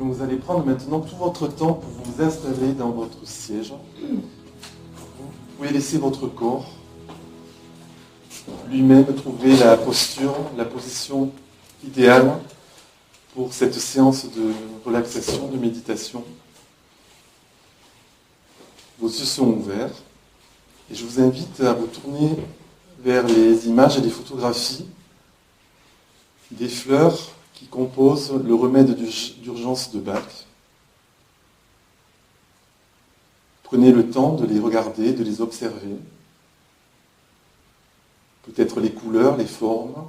Vous allez prendre maintenant tout votre temps pour vous installer dans votre siège. Vous pouvez laisser votre corps lui-même trouver la posture, la position idéale pour cette séance de relaxation, de méditation. Vos yeux sont ouverts et je vous invite à vous tourner vers les images et les photographies des fleurs qui composent le remède d'urgence de Bach. Prenez le temps de les regarder, de les observer. Peut-être les couleurs, les formes.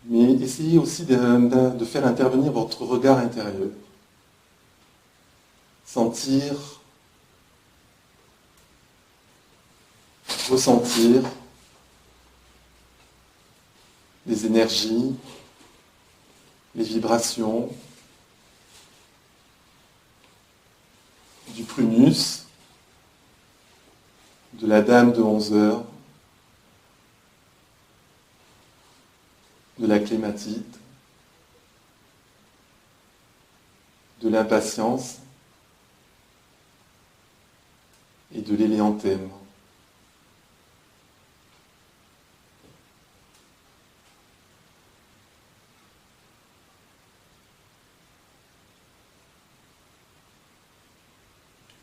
Mais essayez aussi de faire intervenir votre regard intérieur. Sentir, ressentir les énergies, les vibrations du prunus, de la dame de 11 heures, de la clématite, de l'impatience et de l'éléanthème.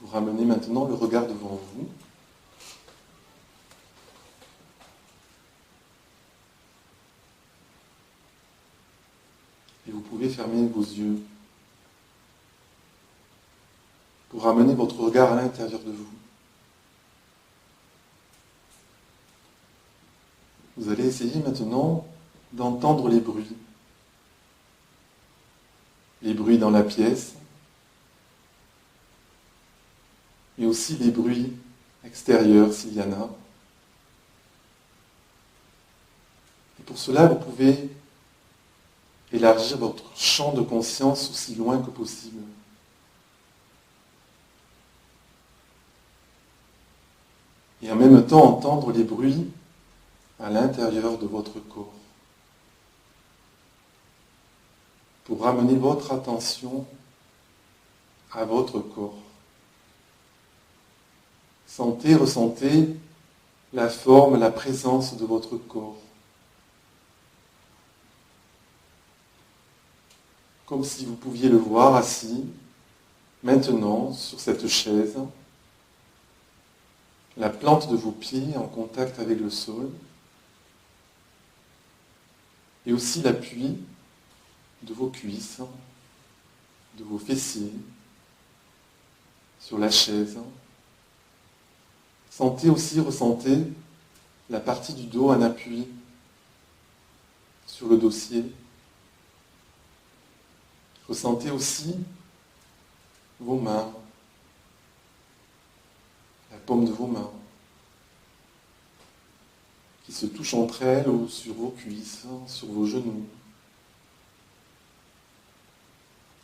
Vous ramenez maintenant le regard devant vous. Et vous pouvez fermer vos yeux pour ramener votre regard à l'intérieur de vous. Vous allez essayer maintenant d'entendre les bruits. Les bruits dans la pièce, mais aussi les bruits extérieurs s'il y en a. Et pour cela, vous pouvez élargir votre champ de conscience aussi loin que possible. Et en même temps entendre les bruits à l'intérieur de votre corps. Pour ramener votre attention à votre corps. Sentez, ressentez la forme, la présence de votre corps. Comme si vous pouviez le voir assis, maintenant, sur cette chaise, la plante de vos pieds en contact avec le sol, et aussi l'appui de vos cuisses, de vos fessiers, sur la chaise. Sentez aussi, ressentez la partie du dos en appui sur le dossier. Ressentez aussi vos mains, la paume de vos mains, qui se touchent entre elles ou sur vos cuisses, sur vos genoux.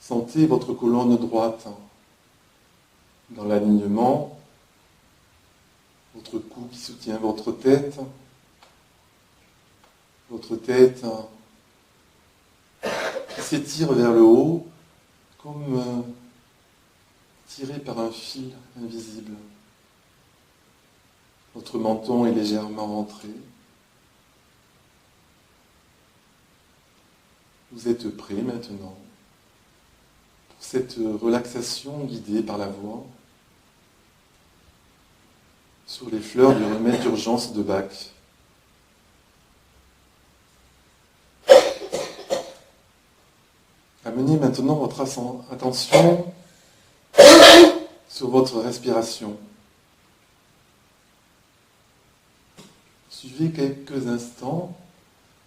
Sentez votre colonne droite dans l'alignement, votre cou qui soutient votre tête qui s'étire vers le haut comme tiré par un fil invisible. Votre menton est légèrement rentré. Vous êtes prêt maintenant pour cette relaxation guidée par la voix sur les fleurs du remède d'urgence de Bach. Amenez maintenant votre attention sur votre respiration. Suivez quelques instants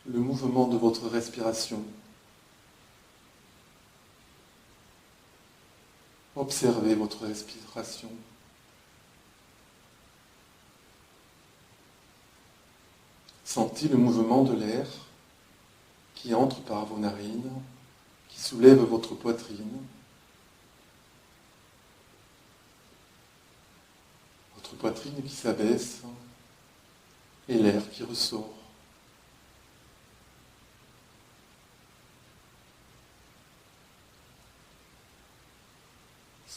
le mouvement de votre respiration. Observez votre respiration. Sentez le mouvement de l'air qui entre par vos narines, qui soulève votre poitrine. Votre poitrine qui s'abaisse et l'air qui ressort.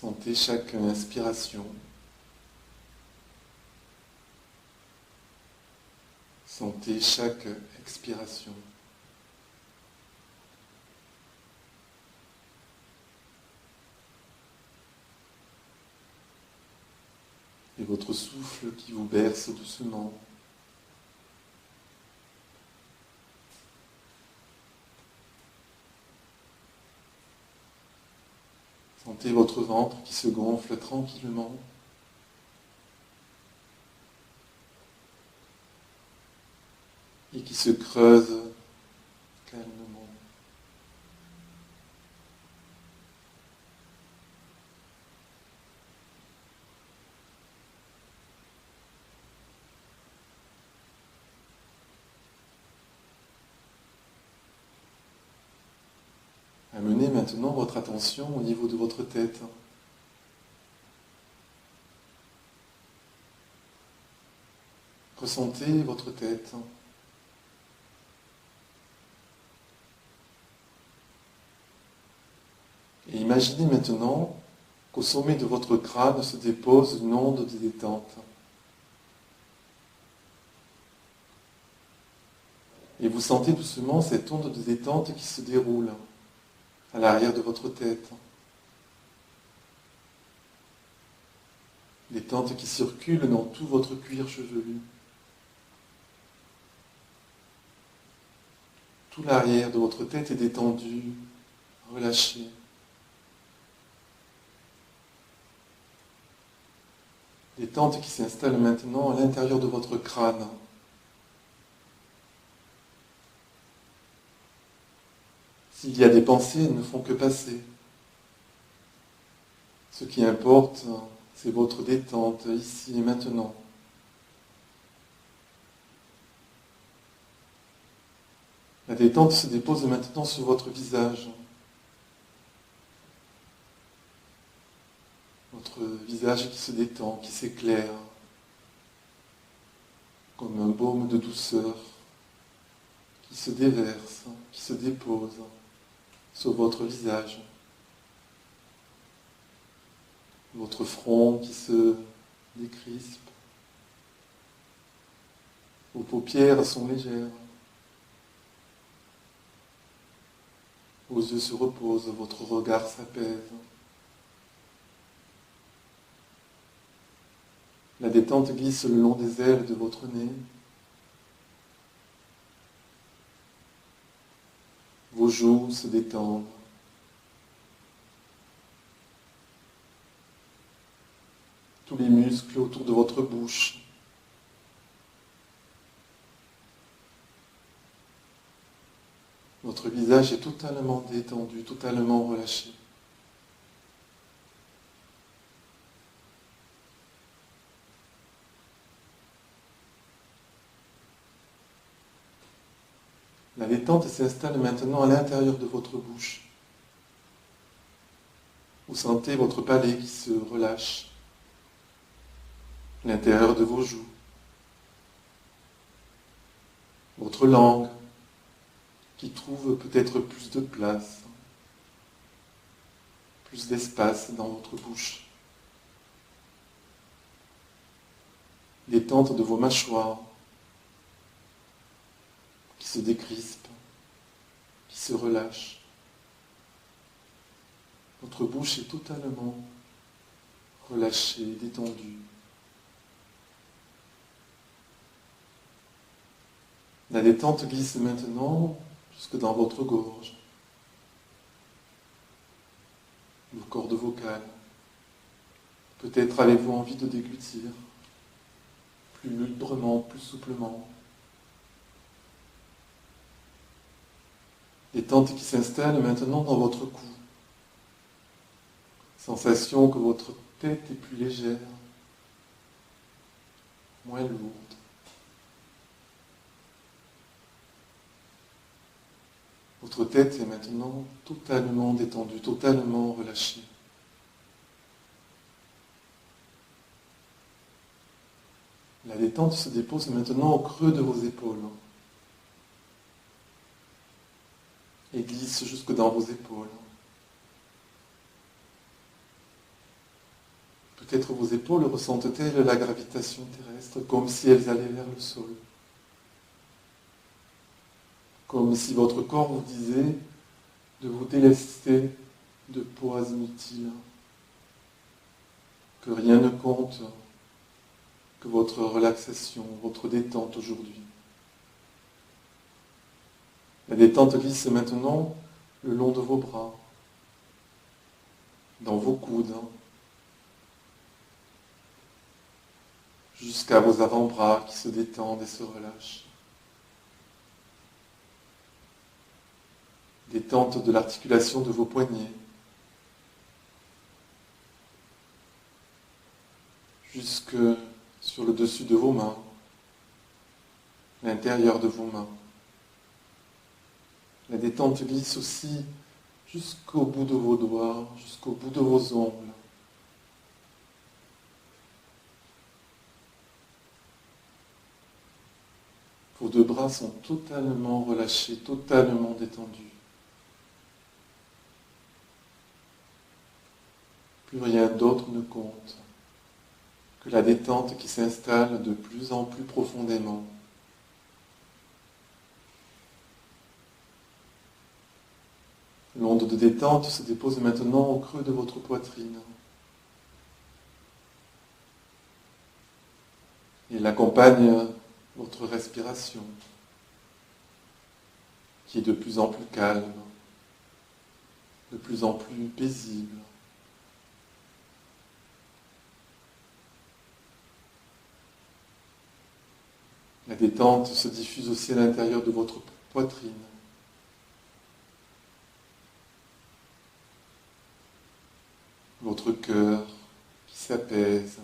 Sentez chaque inspiration. Sentez chaque expiration. Et votre souffle qui vous berce doucement. Sentez votre ventre qui se gonfle tranquillement. Et qui se creuse calmement. Amenez maintenant votre attention au niveau de votre tête. Ressentez votre tête. Et imaginez maintenant qu'au sommet de votre crâne se dépose une onde de détente. Et vous sentez doucement cette onde de détente qui se déroule à l'arrière de votre tête. Détente qui circule dans tout votre cuir chevelu. Tout l'arrière de votre tête est détendu, relâché. Détente qui s'installe maintenant à l'intérieur de votre crâne. S'il y a des pensées, elles ne font que passer. Ce qui importe, c'est votre détente ici et maintenant. La détente se dépose maintenant sur votre visage. Votre visage qui se détend, qui s'éclaire, comme un baume de douceur, qui se déverse, qui se dépose sur votre visage. Votre front qui se décrispe. Vos paupières sont légères. Vos yeux se reposent, votre regard s'apaise. La détente glisse le long des ailes de votre nez. Vos joues se détendent. Tous les muscles autour de votre bouche. Votre visage est totalement détendu, totalement relâché. La détente s'installe maintenant à l'intérieur de votre bouche. Vous sentez votre palais qui se relâche, l'intérieur de vos joues, votre langue qui trouve peut-être plus de place, plus d'espace dans votre bouche. Détente de vos mâchoires qui se décrispent, qui se relâchent. Votre bouche est totalement relâchée, détendue. La détente glisse maintenant jusque dans votre gorge, vos cordes vocales. Peut-être avez-vous envie de déglutir plus librement, plus souplement. Détente qui s'installe maintenant dans votre cou. Sensation que votre tête est plus légère, moins lourde. Votre tête est maintenant totalement détendue, totalement relâchée. La détente se dépose maintenant au creux de vos épaules et glisse jusque dans vos épaules. Peut-être vos épaules ressentent-elles la gravitation terrestre comme si elles allaient vers le sol. Comme si votre corps vous disait de vous délester de poids inutiles, que rien ne compte, que votre relaxation, votre détente aujourd'hui. La détente glisse maintenant le long de vos bras, dans vos coudes, jusqu'à vos avant-bras qui se détendent et se relâchent. Détente de l'articulation de vos poignets, jusque sur le dessus de vos mains, l'intérieur de vos mains. La détente glisse aussi jusqu'au bout de vos doigts, jusqu'au bout de vos ongles. Vos deux bras sont totalement relâchés, totalement détendus. Plus rien d'autre ne compte que la détente qui s'installe de plus en plus profondément. L'onde de détente se dépose maintenant au creux de votre poitrine. Il accompagne votre respiration, qui est de plus en plus calme, de plus en plus paisible. La détente se diffuse aussi à l'intérieur de votre poitrine. Votre cœur qui s'apaise.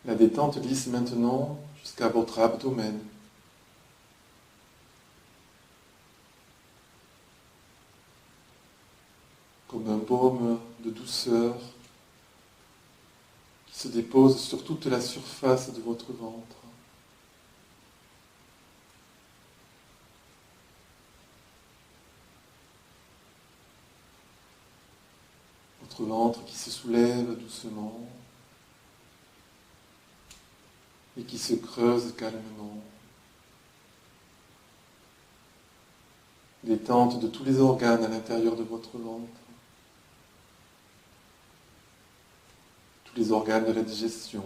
La détente glisse maintenant jusqu'à votre abdomen. Comme un baume de douceur qui se dépose sur toute la surface de votre ventre. Votre ventre qui se soulève doucement et qui se creuse calmement. Détente de tous les organes à l'intérieur de votre ventre. Tous les organes de la digestion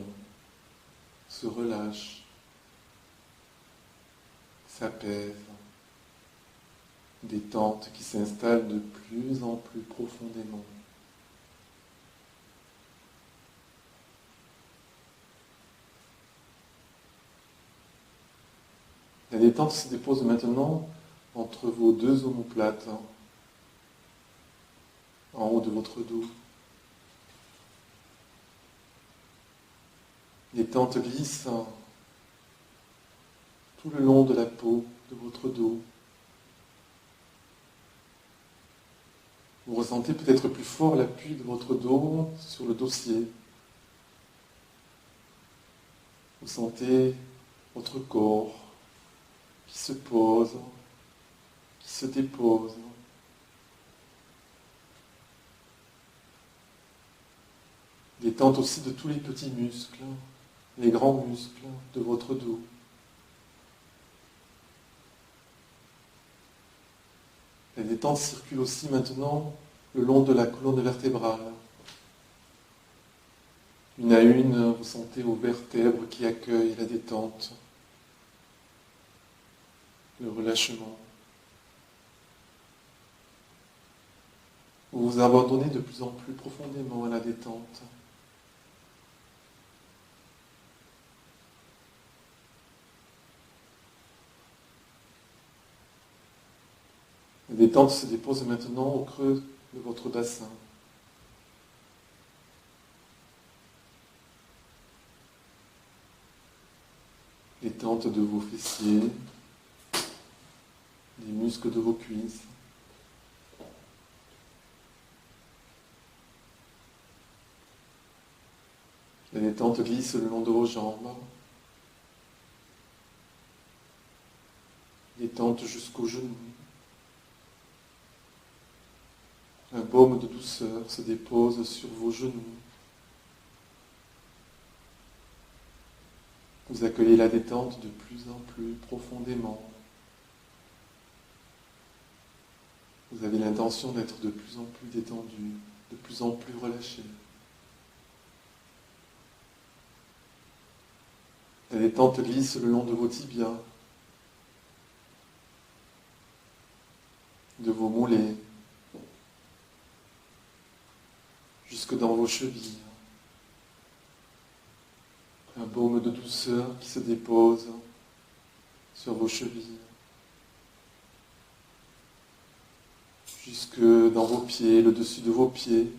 se relâchent, s'apaisent. Détente qui s'installe de plus en plus profondément. La détente se dépose maintenant entre vos deux omoplates, en haut de votre dos. Détente glisse tout le long de la peau de votre dos. Vous ressentez peut-être plus fort l'appui de votre dos sur le dossier. Vous sentez votre corps qui se pose, qui se dépose. Détente aussi de tous les petits muscles, les grands muscles de votre dos. La détente circule aussi maintenant le long de la colonne vertébrale. Une à une, vous sentez vos vertèbres qui accueillent la détente, le relâchement. Vous vous abandonnez de plus en plus profondément à la détente. La détente se dépose maintenant au creux de votre bassin. Détente de vos fessiers, des muscles de vos cuisses. La détente glisse le long de vos jambes. détente jusqu'aux genoux. Un baume de douceur se dépose sur vos genoux. Vous accueillez la détente de plus en plus profondément. Vous avez l'intention d'être de plus en plus détendu, de plus en plus relâché. La détente glisse le long de vos tibias, de vos mollets, jusque dans vos chevilles. Un baume de douceur qui se dépose sur vos chevilles, jusque dans vos pieds, le dessus de vos pieds,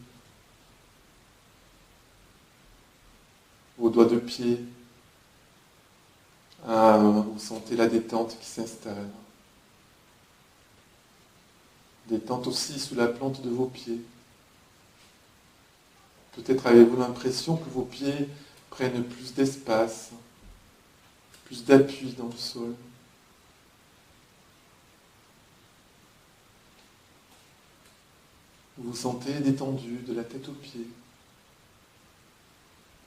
vos doigts de pied. Vous sentez la détente qui s'installe. Détente aussi sous la plante de vos pieds. Peut-être avez-vous l'impression que vos pieds prennent plus d'espace, plus d'appui dans le sol. Vous vous sentez détendu de la tête aux pieds.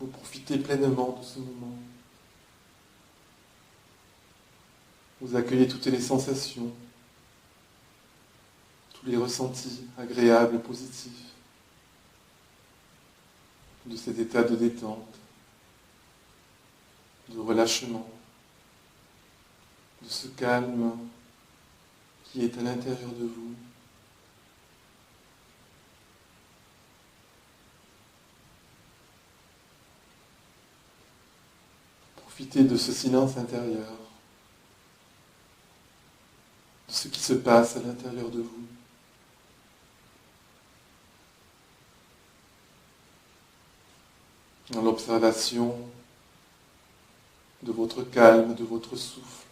Vous profitez pleinement de ce moment. Vous accueillez toutes les sensations, tous les ressentis agréables et positifs de cet état de détente, de relâchement, de ce calme qui est à l'intérieur de vous. Profitez de ce silence intérieur, de ce qui se passe à l'intérieur de vous. Dans l'observation de votre calme, de votre souffle,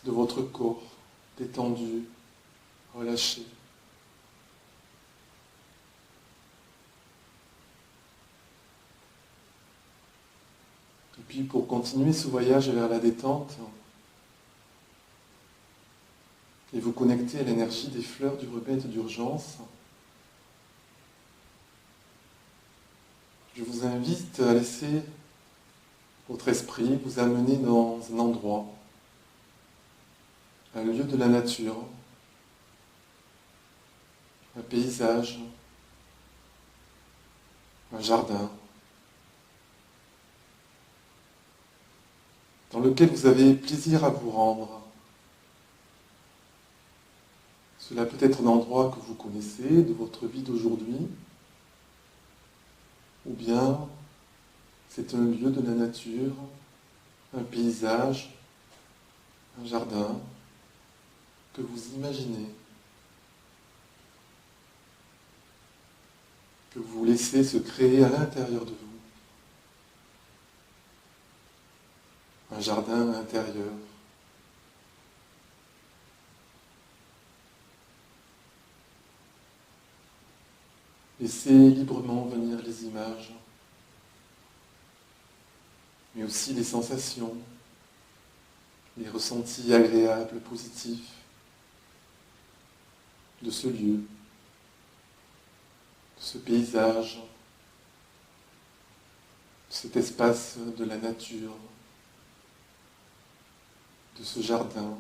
de votre corps détendu, relâché. Et puis pour continuer ce voyage vers la détente et vous connecter à l'énergie des fleurs du remède d'urgence, je vous invite à laisser votre esprit vous amener dans un endroit, un lieu de la nature, un paysage, un jardin, dans lequel vous avez plaisir à vous rendre. Cela peut être un endroit que vous connaissez de votre vie d'aujourd'hui, ou bien c'est un lieu de la nature, un paysage, un jardin que vous imaginez, que vous laissez se créer à l'intérieur de vous. Un jardin intérieur. Laissez librement venir les images, mais aussi les sensations, les ressentis agréables, positifs de ce lieu, de ce paysage, de cet espace de la nature, de ce jardin.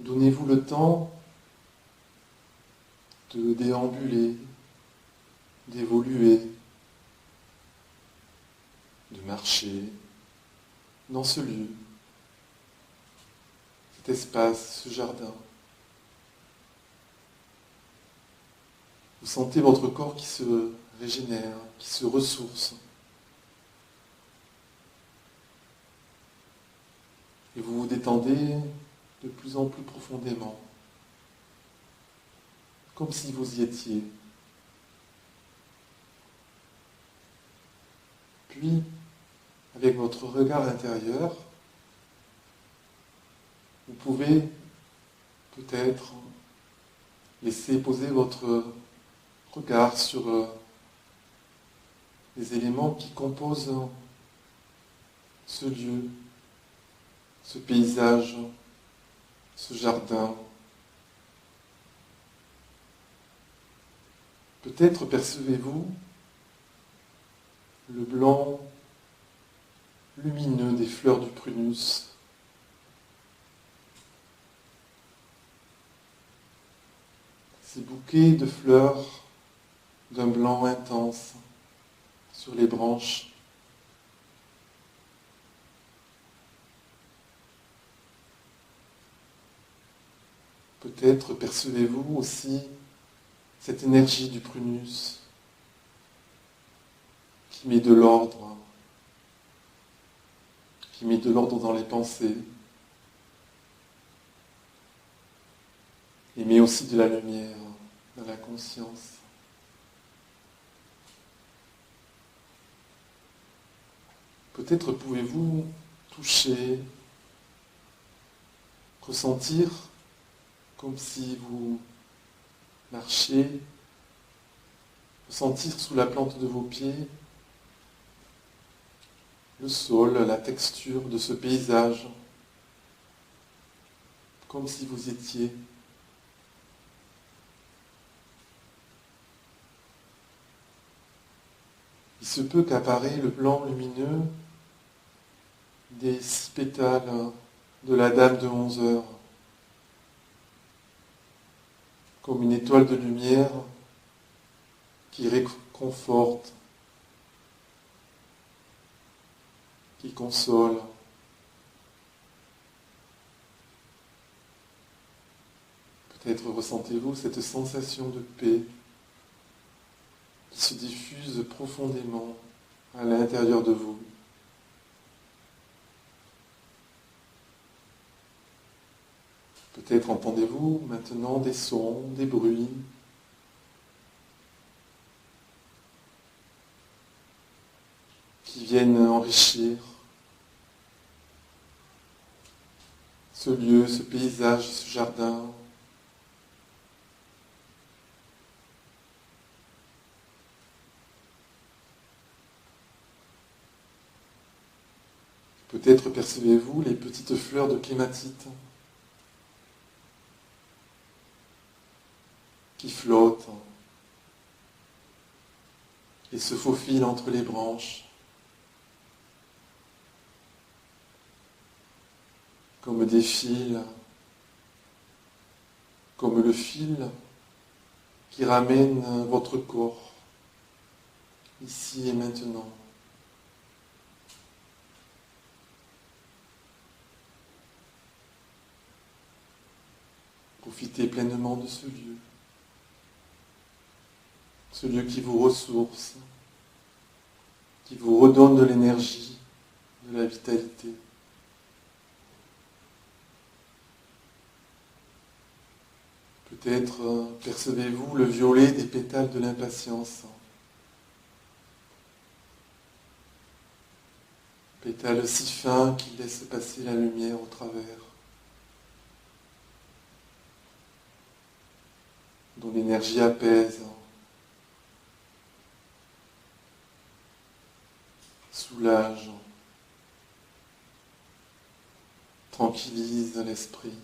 Donnez-vous le temps de déambuler, d'évoluer, de marcher dans ce lieu, cet espace, ce jardin. Vous sentez votre corps qui se régénère, qui se ressource. Et vous vous détendez de plus en plus profondément, comme si vous y étiez. Puis, avec votre regard intérieur, vous pouvez peut-être laisser poser votre regard sur les éléments qui composent ce lieu, ce paysage, ce jardin. Peut-être percevez-vous le blanc lumineux des fleurs du prunus. Ces bouquets de fleurs d'un blanc intense sur les branches. Peut-être percevez-vous aussi cette énergie du prunus qui met de l'ordre, dans les pensées, et met aussi de la lumière dans la conscience. Peut-être pouvez-vous toucher, ressentir comme si vous marchiez, ressentir sous la plante de vos pieds le sol, la texture de ce paysage, comme si vous étiez. Il se peut qu'apparaît le blanc lumineux des 6 pétales de la Dame de 11 heures, comme une étoile de lumière qui réconforte, qui console. Peut-être ressentez-vous cette sensation de paix qui se diffuse profondément à l'intérieur de vous. Peut-être entendez-vous maintenant des sons, des bruits, qui viennent enrichir ce lieu, ce paysage, ce jardin. Peut-être percevez-vous les petites fleurs de clématite qui flottent et se faufilent entre les branches, comme des fils, comme le fil qui ramène votre corps, ici et maintenant. Profitez pleinement de ce lieu qui vous ressource, qui vous redonne de l'énergie, de la vitalité. Peut-être percevez-vous le violet des pétales de l'impatience, pétales si fins qui laissent passer la lumière au travers, dont l'énergie apaise, soulage, tranquillise l'esprit.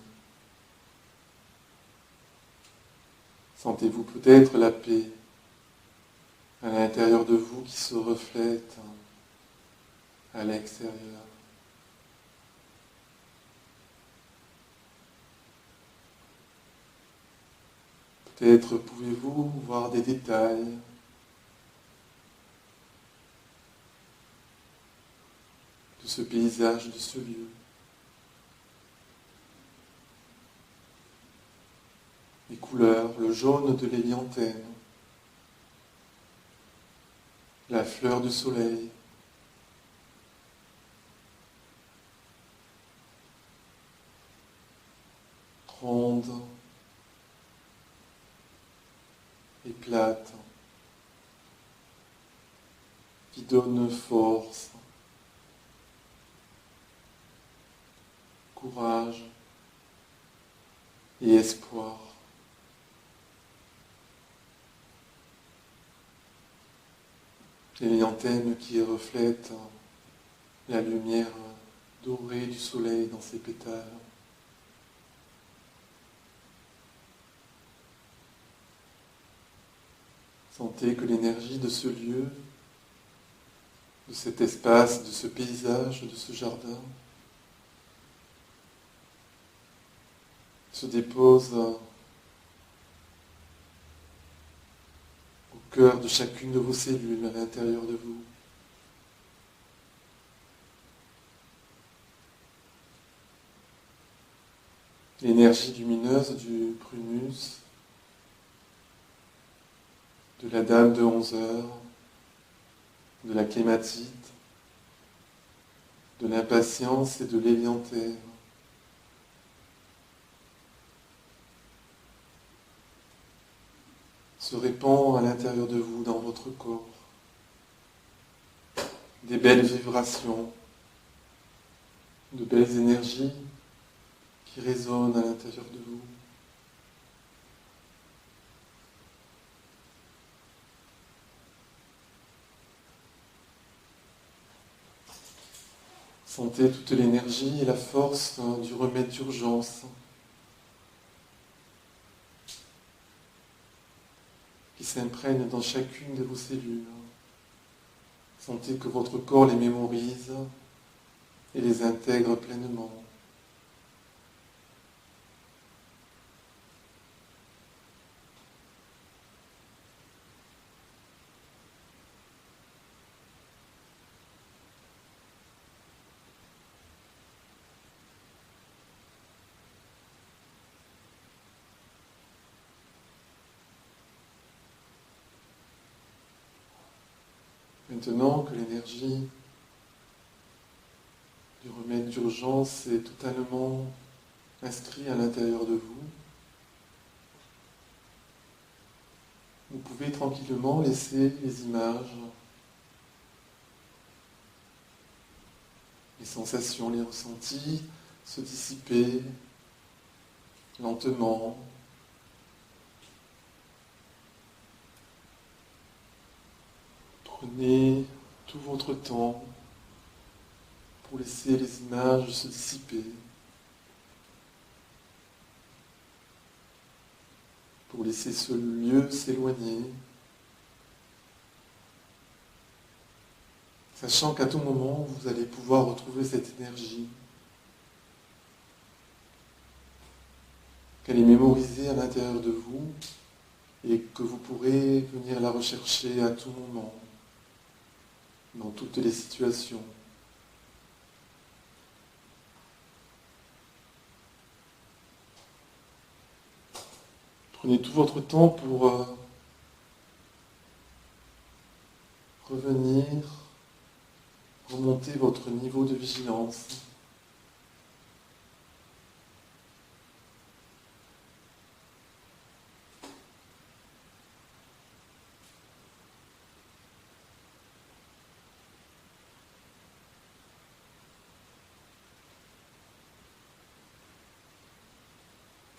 Sentez-vous peut-être la paix à l'intérieur de vous qui se reflète à l'extérieur. Peut-être pouvez-vous voir des détails de ce paysage, de ce lieu. Les couleurs, le jaune de l'hélianthème, la fleur du soleil, ronde et plate, qui donne force, courage et espoir. L'hélianthème qui reflète la lumière dorée du soleil dans ses pétales. Sentez que l'énergie de ce lieu, de cet espace, de ce paysage, de ce jardin, se dépose au cœur de chacune de vos cellules à l'intérieur de vous. L'énergie lumineuse du prunus, de la dame de 11 heures, de la clématite, de l'impatience et de l'éléanthère. Se répand à l'intérieur de vous, dans votre corps. Des belles vibrations, de belles énergies qui résonnent à l'intérieur de vous. Sentez toute l'énergie et la force du remède d'urgence qui s'imprègne dans chacune de vos cellules. Sentez que votre corps les mémorise et les intègre pleinement. Maintenant que l'énergie du remède d'urgence est totalement inscrite à l'intérieur de vous, vous pouvez tranquillement laisser les images, les sensations, les ressentis se dissiper lentement. Prenez tout votre temps pour laisser les images se dissiper, pour laisser ce lieu s'éloigner, sachant qu'à tout moment, vous allez pouvoir retrouver cette énergie, qu'elle est mémorisée à l'intérieur de vous et que vous pourrez venir la rechercher à tout moment, dans toutes les situations. Prenez tout votre temps pour revenir, remonter votre niveau de vigilance.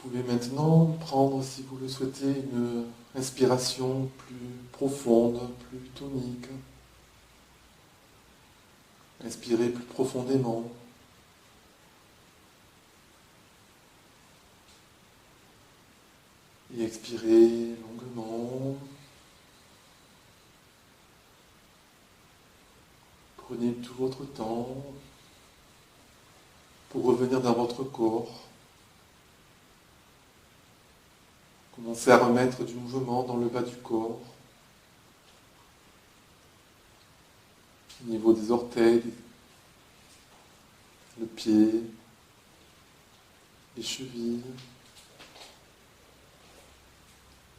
Vous pouvez maintenant prendre, si vous le souhaitez, une inspiration plus profonde, plus tonique. Inspirez plus profondément. Et expirez longuement. Prenez tout votre temps pour revenir dans votre corps. Commencez à remettre du mouvement dans le bas du corps, au niveau des orteils, le pied, les chevilles.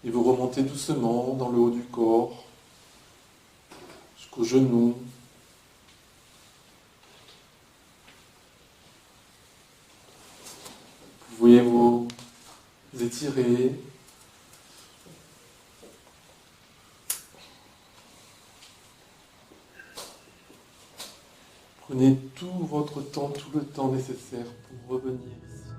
Et vous remontez doucement dans le haut du corps, jusqu'aux genoux. Vous pouvez vous étirer. Prenez tout votre temps, tout le temps nécessaire pour revenir ici.